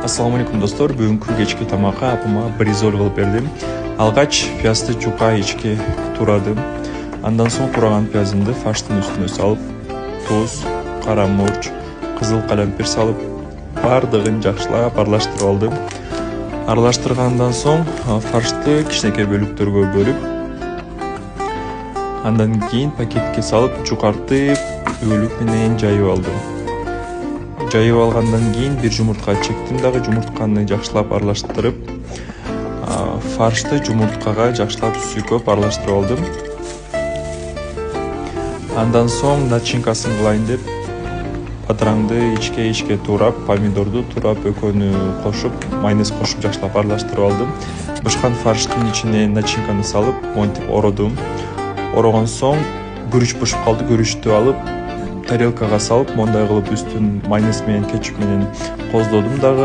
Assalamu alaikum достор, бүгүнкү кечки тамакка апама бризоль кылып бердим. Алгач пиязды жука ичке турадым. Андан соң тураган пиязымды фарштын үстүнө салып, туз, кара мурч, кызыл калемпир салып, бардыгын жакшылап аралаштырып алдым. Аралаштыргандан соң фаршты кичинекей бөлүктөргө бөлүп, андан кийин пакетке салып, жукартып, өлүк менен жайып алдым. Жайып алгандан кийин бир жумуртка чектим дагы, жумуртканы жакшылап аралаштырып, фаршты жумурткага жакшылап сүйкөп аралаштырып алдым. Андан соң начинкасын кылайын деп батыраңды ичке туурап, помидорду туурап, экөөнү кошуп, майонез кошуп жакшылап аралаштырып алдым. Бышкан фарштын ичине начинканы салып, монтип ородум. Орогон соң күрүч бышып калды, күрүчтү алып тарелкага салып, мондай кылып үстүн майонез менен кетчуп менен коздодум дагы.